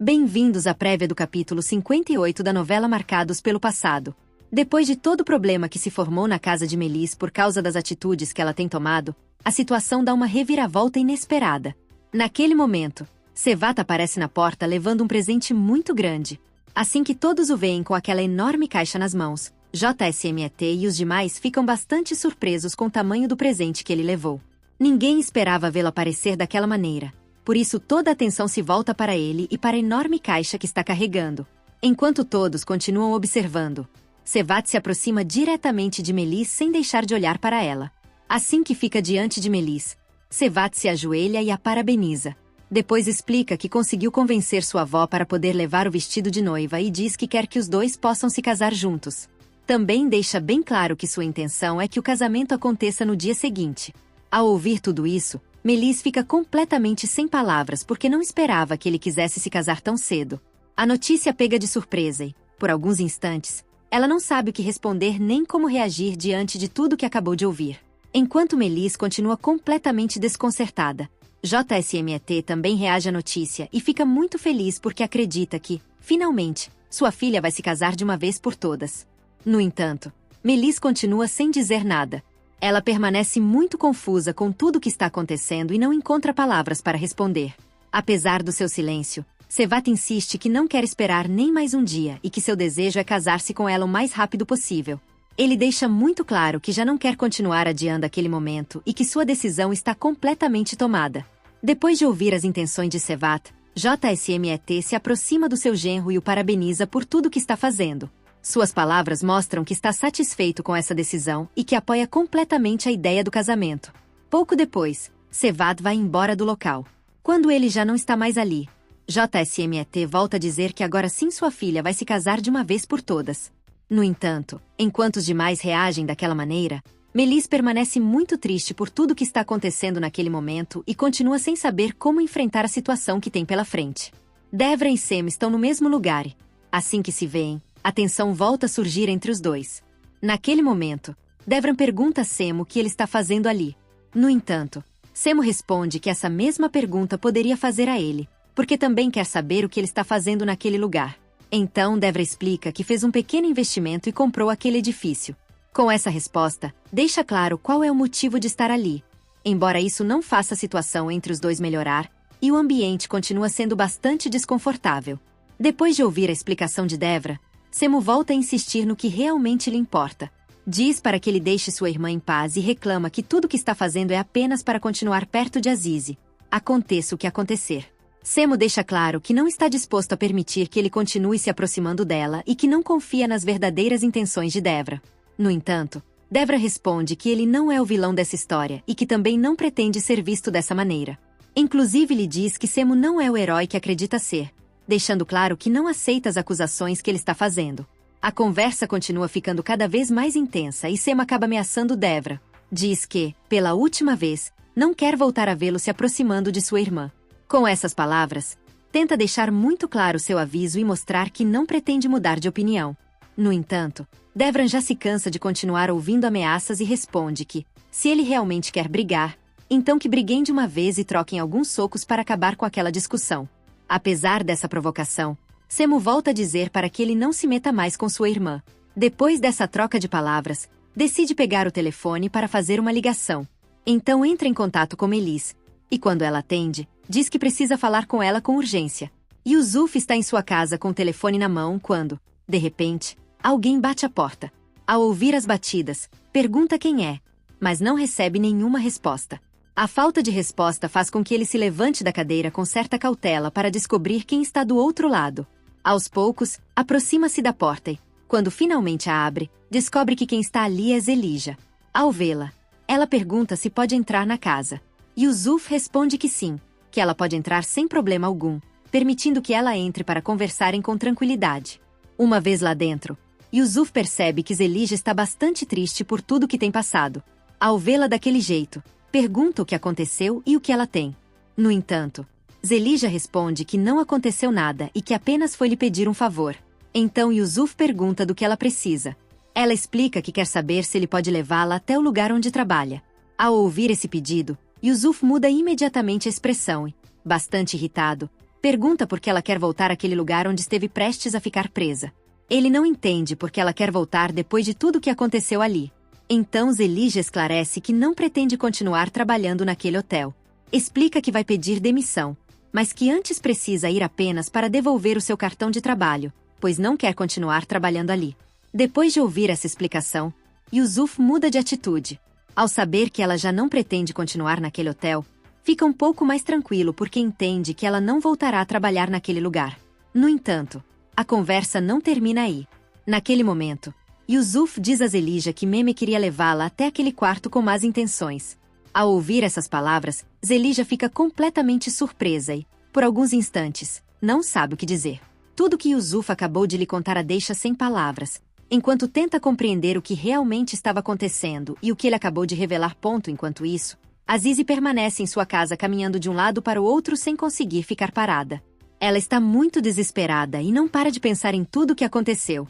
Bem-vindos à prévia do capítulo 58 da novela Marcados pelo Passado. Depois de todo o problema que se formou na casa de Melis por causa das atitudes que ela tem tomado, a situação dá uma reviravolta inesperada. Naquele momento, Sevat aparece na porta levando um presente muito grande. Assim que todos o veem com aquela enorme caixa nas mãos, JSMET e os demais ficam bastante surpresos com o tamanho do presente que ele levou. Ninguém esperava vê-lo aparecer daquela maneira. Por isso toda a atenção se volta para ele e para a enorme caixa que está carregando. Enquanto todos continuam observando, Sevat se aproxima diretamente de Melis sem deixar de olhar para ela. Assim que fica diante de Melis, Sevat se ajoelha e a parabeniza. Depois explica que conseguiu convencer sua avó para poder levar o vestido de noiva e diz que quer que os dois possam se casar juntos. Também deixa bem claro que sua intenção é que o casamento aconteça no dia seguinte. Ao ouvir tudo isso, Melis fica completamente sem palavras porque não esperava que ele quisesse se casar tão cedo. A notícia pega de surpresa e, por alguns instantes, ela não sabe o que responder nem como reagir diante de tudo que acabou de ouvir. Enquanto Melis continua completamente desconcertada, JSMET também reage à notícia e fica muito feliz porque acredita que, finalmente, sua filha vai se casar de uma vez por todas. No entanto, Melis continua sem dizer nada. Ela permanece muito confusa com tudo o que está acontecendo e não encontra palavras para responder. Apesar do seu silêncio, Sevat insiste que não quer esperar nem mais um dia e que seu desejo é casar-se com ela o mais rápido possível. Ele deixa muito claro que já não quer continuar adiando aquele momento e que sua decisão está completamente tomada. Depois de ouvir as intenções de Sevat, JSMET se aproxima do seu genro e o parabeniza por tudo o que está fazendo. Suas palavras mostram que está satisfeito com essa decisão e que apoia completamente a ideia do casamento. Pouco depois, Sevat vai embora do local. Quando ele já não está mais ali, JSMET volta a dizer que agora sim sua filha vai se casar de uma vez por todas. No entanto, enquanto os demais reagem daquela maneira, Melis permanece muito triste por tudo que está acontecendo naquele momento e continua sem saber como enfrentar a situação que tem pela frente. Devran e Sem estão no mesmo lugar e, assim que se veem, a tensão volta a surgir entre os dois. Naquele momento, Devran pergunta a Sem o que ele está fazendo ali. No entanto, Sem responde que essa mesma pergunta poderia fazer a ele, porque também quer saber o que ele está fazendo naquele lugar. Então Devran explica que fez um pequeno investimento e comprou aquele edifício. Com essa resposta, deixa claro qual é o motivo de estar ali. Embora isso não faça a situação entre os dois melhorar, e o ambiente continua sendo bastante desconfortável. Depois de ouvir a explicação de Devran, Semu volta a insistir no que realmente lhe importa. Diz para que ele deixe sua irmã em paz e reclama que tudo o que está fazendo é apenas para continuar perto de Azize. Aconteça o que acontecer. Semu deixa claro que não está disposto a permitir que ele continue se aproximando dela e que não confia nas verdadeiras intenções de Devran. No entanto, Devran responde que ele não é o vilão dessa história e que também não pretende ser visto dessa maneira. Inclusive lhe diz que Semu não é o herói que acredita ser, deixando claro que não aceita as acusações que ele está fazendo. A conversa continua ficando cada vez mais intensa e Sem acaba ameaçando Devran. Diz que, pela última vez, não quer voltar a vê-lo se aproximando de sua irmã. Com essas palavras, tenta deixar muito claro seu aviso e mostrar que não pretende mudar de opinião. No entanto, Devran já se cansa de continuar ouvindo ameaças e responde que, se ele realmente quer brigar, então que briguem de uma vez e troquem alguns socos para acabar com aquela discussão. Apesar dessa provocação, Semu volta a dizer para que ele não se meta mais com sua irmã. Depois dessa troca de palavras, decide pegar o telefone para fazer uma ligação. Então entra em contato com Melis, e quando ela atende, diz que precisa falar com ela com urgência. Yusuf está em sua casa com o telefone na mão quando, de repente, alguém bate a porta. Ao ouvir as batidas, pergunta quem é, mas não recebe nenhuma resposta. A falta de resposta faz com que ele se levante da cadeira com certa cautela para descobrir quem está do outro lado. Aos poucos, aproxima-se da porta e, quando finalmente a abre, descobre que quem está ali é Zelija. Ao vê-la, ela pergunta se pode entrar na casa. Yusuf responde que sim, que ela pode entrar sem problema algum, permitindo que ela entre para conversarem com tranquilidade. Uma vez lá dentro, Yusuf percebe que Zelija está bastante triste por tudo que tem passado. Ao vê-la daquele jeito, pergunta o que aconteceu e o que ela tem. No entanto, Zelija responde que não aconteceu nada e que apenas foi lhe pedir um favor. Então Yusuf pergunta do que ela precisa. Ela explica que quer saber se ele pode levá-la até o lugar onde trabalha. Ao ouvir esse pedido, Yusuf muda imediatamente a expressão e, bastante irritado, Pergunta por que ela quer voltar àquele lugar onde esteve prestes a ficar presa. Ele não entende por que ela quer voltar depois de tudo o que aconteceu ali. Então Zelija esclarece que não pretende continuar trabalhando naquele hotel. Explica que vai pedir demissão, mas que antes precisa ir apenas para devolver o seu cartão de trabalho, pois não quer continuar trabalhando ali. Depois de ouvir essa explicação, Yusuf muda de atitude. Ao saber que ela já não pretende continuar naquele hotel, fica um pouco mais tranquilo porque entende que ela não voltará a trabalhar naquele lugar. No entanto, a conversa não termina aí. Naquele momento, Yusuf diz a Zelija que Meme queria levá-la até aquele quarto com más intenções. Ao ouvir essas palavras, Zelija fica completamente surpresa e, por alguns instantes, não sabe o que dizer. Tudo que Yusuf acabou de lhe contar a deixa sem palavras, enquanto tenta compreender o que realmente estava acontecendo e o que ele acabou de revelar. Enquanto isso, Azize permanece em sua casa caminhando de um lado para o outro sem conseguir ficar parada. Ela está muito desesperada e não para de pensar em tudo o que aconteceu.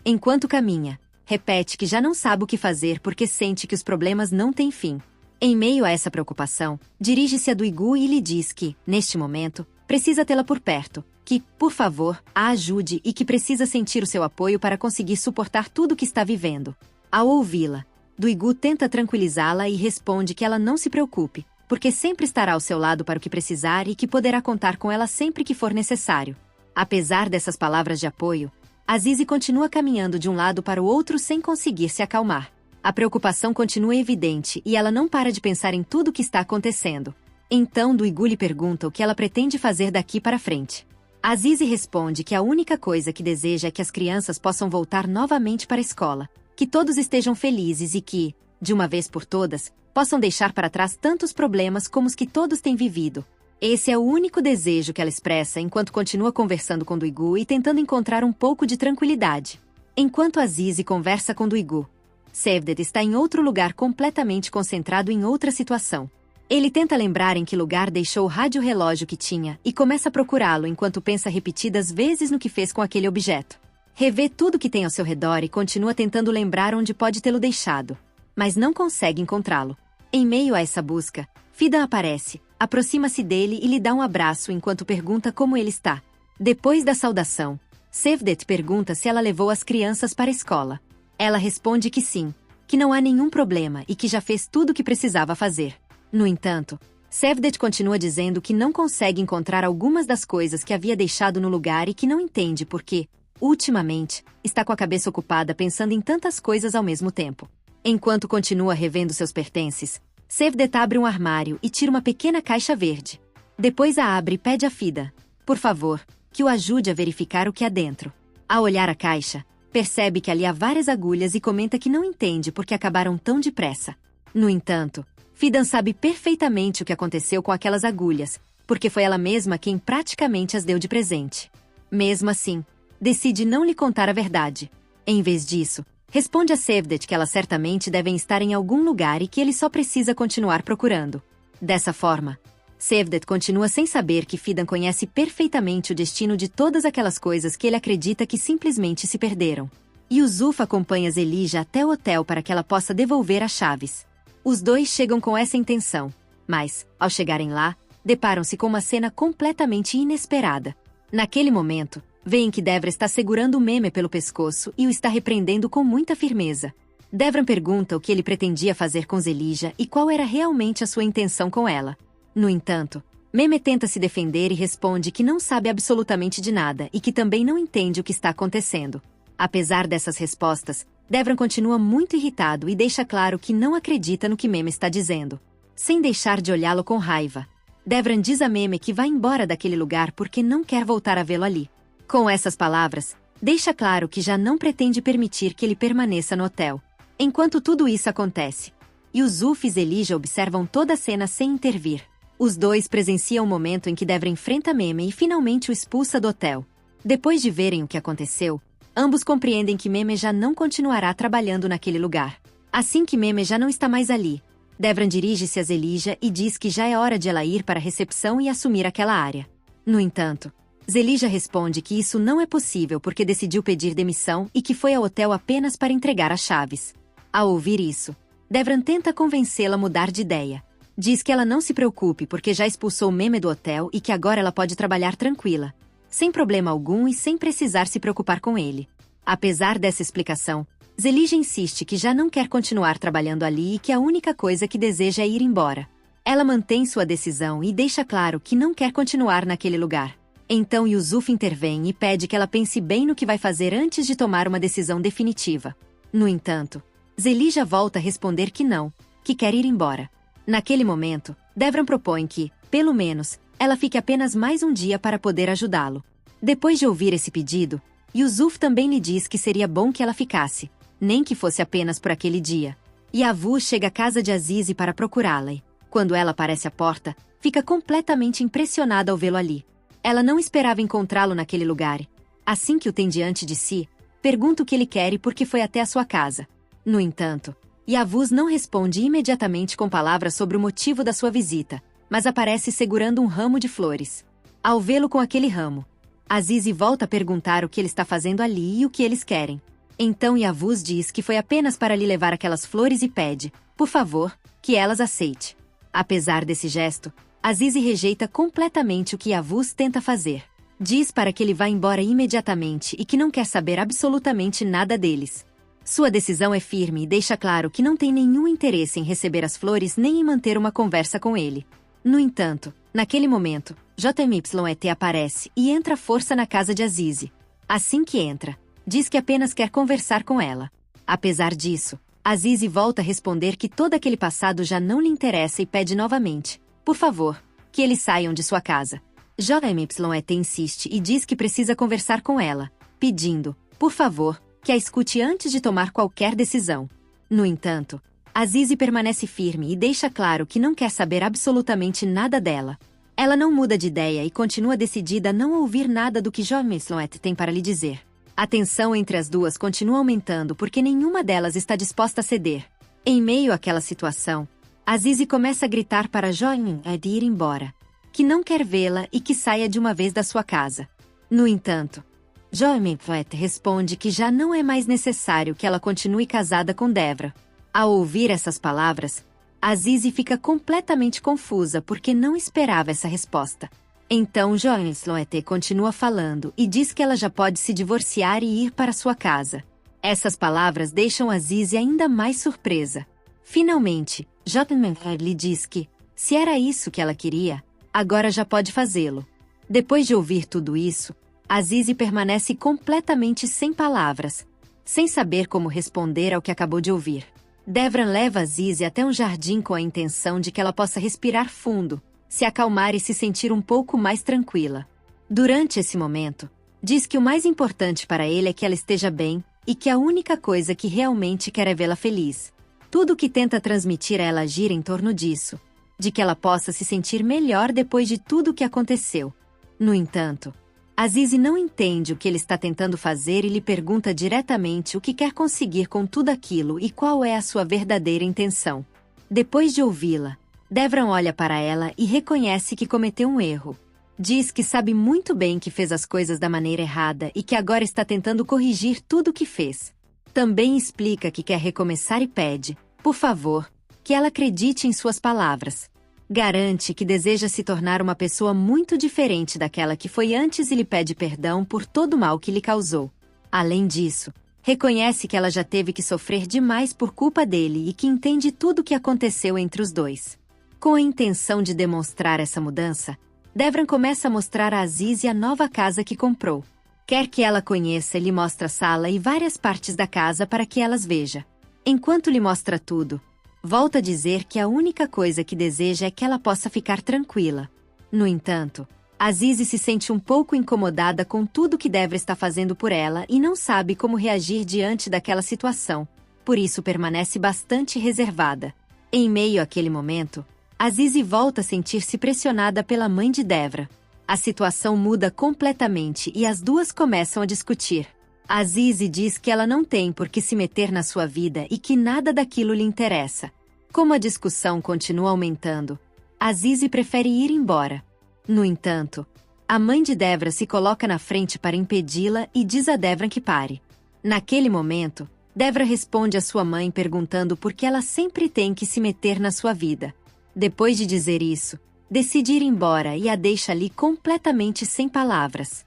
Enquanto caminha, repete que já não sabe o que fazer porque sente que os problemas não têm fim. Em meio a essa preocupação, dirige-se a Duigu e lhe diz que, neste momento, precisa tê-la por perto, que, por favor, a ajude e que precisa sentir o seu apoio para conseguir suportar tudo o que está vivendo. Ao ouvi-la, Duigu tenta tranquilizá-la e responde que ela não se preocupe, porque sempre estará ao seu lado para o que precisar e que poderá contar com ela sempre que for necessário. Apesar dessas palavras de apoio, Azize continua caminhando de um lado para o outro sem conseguir se acalmar. A preocupação continua evidente e ela não para de pensar em tudo o que está acontecendo. Então Duigu lhe pergunta o que ela pretende fazer daqui para frente. Azize responde que a única coisa que deseja é que as crianças possam voltar novamente para a escola, que todos estejam felizes e que, de uma vez por todas, possam deixar para trás tantos problemas como os que todos têm vivido. Esse é o único desejo que ela expressa enquanto continua conversando com Duigu e tentando encontrar um pouco de tranquilidade. Enquanto Azize conversa com Duigu, Cevdet está em outro lugar completamente concentrado em outra situação. Ele tenta lembrar em que lugar deixou o rádio-relógio que tinha e começa a procurá-lo enquanto pensa repetidas vezes no que fez com aquele objeto. Revê tudo que tem ao seu redor e continua tentando lembrar onde pode tê-lo deixado, mas não consegue encontrá-lo. Em meio a essa busca, Fidan aparece, aproxima-se dele e lhe dá um abraço enquanto pergunta como ele está. Depois da saudação, Cevdet pergunta se ela levou as crianças para a escola. Ela responde que sim, que não há nenhum problema e que já fez tudo o que precisava fazer. No entanto, Cevdet continua dizendo que não consegue encontrar algumas das coisas que havia deixado no lugar e que não entende por quê, ultimamente, está com a cabeça ocupada pensando em tantas coisas ao mesmo tempo. Enquanto continua revendo seus pertences, Cevdet abre um armário e tira uma pequena caixa verde. Depois a abre e pede a Fidan, por favor, que o ajude a verificar o que há dentro. Ao olhar a caixa, percebe que ali há várias agulhas e comenta que não entende por que acabaram tão depressa. No entanto, Fidan sabe perfeitamente o que aconteceu com aquelas agulhas, porque foi ela mesma quem praticamente as deu de presente. Mesmo assim, decide não lhe contar a verdade. Em vez disso, responde a Cevdet que elas certamente devem estar em algum lugar e que ele só precisa continuar procurando. Dessa forma, Cevdet continua sem saber que Fidan conhece perfeitamente o destino de todas aquelas coisas que ele acredita que simplesmente se perderam. Yusuf acompanha Zelija até o hotel para que ela possa devolver as chaves. Os dois chegam com essa intenção, mas, ao chegarem lá, deparam-se com uma cena completamente inesperada. Naquele momento, veem que Devran está segurando o Meme pelo pescoço e o está repreendendo com muita firmeza. Devran pergunta o que ele pretendia fazer com Zelija e qual era realmente a sua intenção com ela. No entanto, Meme tenta se defender e responde que não sabe absolutamente de nada e que também não entende o que está acontecendo. Apesar dessas respostas, Devran continua muito irritado e deixa claro que não acredita no que Meme está dizendo. Sem deixar de olhá-lo com raiva, Devran diz a Meme que vai embora daquele lugar porque não quer voltar a vê-lo ali. Com essas palavras, deixa claro que já não pretende permitir que ele permaneça no hotel. Enquanto tudo isso acontece, Yusuf e Zelija observam toda a cena sem intervir. Os dois presenciam o momento em que Devran enfrenta Meme e finalmente o expulsa do hotel. Depois de verem o que aconteceu, ambos compreendem que Meme já não continuará trabalhando naquele lugar. Assim que Meme já não está mais ali, Devran dirige-se a Zelija e diz que já é hora de ela ir para a recepção e assumir aquela área. No entanto, Zelija responde que isso não é possível porque decidiu pedir demissão e que foi ao hotel apenas para entregar as chaves. Ao ouvir isso, Devran tenta convencê-la a mudar de ideia. Diz que ela não se preocupe porque já expulsou Meme do hotel e que agora ela pode trabalhar tranquila, sem problema algum e sem precisar se preocupar com ele. Apesar dessa explicação, Zelija insiste que já não quer continuar trabalhando ali e que a única coisa que deseja é ir embora. Ela mantém sua decisão e deixa claro que não quer continuar naquele lugar. Então Yusuf intervém e pede que ela pense bem no que vai fazer antes de tomar uma decisão definitiva. No entanto, Zelija volta a responder que não, que quer ir embora. Naquele momento, Devran propõe que, pelo menos, ela fique apenas mais um dia para poder ajudá-lo. Depois de ouvir esse pedido, Yusuf também lhe diz que seria bom que ela ficasse, nem que fosse apenas por aquele dia. Yavu chega à casa de Azize para procurá-la e, quando ela aparece à porta, fica completamente impressionada ao vê-lo ali. Ela não esperava encontrá-lo naquele lugar. Assim que o tem diante de si, pergunta o que ele quer e por que foi até a sua casa. No entanto, Yavuz não responde imediatamente com palavras sobre o motivo da sua visita, mas aparece segurando um ramo de flores. Ao vê-lo com aquele ramo, Azize volta a perguntar o que ele está fazendo ali e o que eles querem. Então Yavuz diz que foi apenas para lhe levar aquelas flores e pede, por favor, que elas aceite. Apesar desse gesto, Azize rejeita completamente o que Yavuz tenta fazer. Diz para que ele vá embora imediatamente e que não quer saber absolutamente nada deles. Sua decisão é firme e deixa claro que não tem nenhum interesse em receber as flores nem em manter uma conversa com ele. No entanto, naquele momento, JMYET aparece e entra à força na casa de Azize. Assim que entra, diz que apenas quer conversar com ela. Apesar disso, Azize volta a responder que todo aquele passado já não lhe interessa e pede novamente, por favor, que eles saiam de sua casa. JMYET insiste e diz que precisa conversar com ela, pedindo, por favor, que a escute antes de tomar qualquer decisão. No entanto, Azize permanece firme e deixa claro que não quer saber absolutamente nada dela. Ela não muda de ideia e continua decidida a não ouvir nada do que JMYET tem para lhe dizer. A tensão entre as duas continua aumentando porque nenhuma delas está disposta a ceder. Em meio àquela situação, Azize começa a gritar para JMYET ir embora, que não quer vê-la e que saia de uma vez da sua casa. No entanto, JMYET responde que já não é mais necessário que ela continue casada com Devran. Ao ouvir essas palavras, Azize fica completamente confusa porque não esperava essa resposta. Então JMYET continua falando e diz que ela já pode se divorciar e ir para sua casa. Essas palavras deixam Azize ainda mais surpresa. Finalmente, JMYET lhe diz que, se era isso que ela queria, agora já pode fazê-lo. Depois de ouvir tudo isso, Azize permanece completamente sem palavras, sem saber como responder ao que acabou de ouvir. Devran leva Azize até um jardim com a intenção de que ela possa respirar fundo, se acalmar e se sentir um pouco mais tranquila. Durante esse momento, diz que o mais importante para ele é que ela esteja bem e que a única coisa que realmente quer é vê-la feliz. Tudo o que tenta transmitir a ela gira em torno disso, de que ela possa se sentir melhor depois de tudo o que aconteceu. No entanto, Azize não entende o que ele está tentando fazer e lhe pergunta diretamente o que quer conseguir com tudo aquilo e qual é a sua verdadeira intenção. Depois de ouvi-la, Devran olha para ela e reconhece que cometeu um erro. Diz que sabe muito bem que fez as coisas da maneira errada e que agora está tentando corrigir tudo o que fez. Também explica que quer recomeçar e pede, por favor, que ela acredite em suas palavras. Garante que deseja se tornar uma pessoa muito diferente daquela que foi antes e lhe pede perdão por todo o mal que lhe causou. Além disso, reconhece que ela já teve que sofrer demais por culpa dele e que entende tudo o que aconteceu entre os dois. Com a intenção de demonstrar essa mudança, Devran começa a mostrar a Azize a nova casa que comprou. Quer que ela conheça e lhe mostra a sala e várias partes da casa para que elas veja. Enquanto lhe mostra tudo, volta a dizer que a única coisa que deseja é que ela possa ficar tranquila. No entanto, Azize se sente um pouco incomodada com tudo que Devran está fazendo por ela e não sabe como reagir diante daquela situação, por isso permanece bastante reservada. Em meio àquele momento, Azize volta a sentir-se pressionada pela mãe de Devran. A situação muda completamente e as duas começam a discutir. Azize diz que ela não tem por que se meter na sua vida e que nada daquilo lhe interessa. Como a discussão continua aumentando, Azize prefere ir embora. No entanto, a mãe de Devran se coloca na frente para impedi-la e diz a Devran que pare. Naquele momento, Devran responde à sua mãe perguntando por que ela sempre tem que se meter na sua vida. Depois de dizer isso, decide ir embora e a deixa ali completamente sem palavras.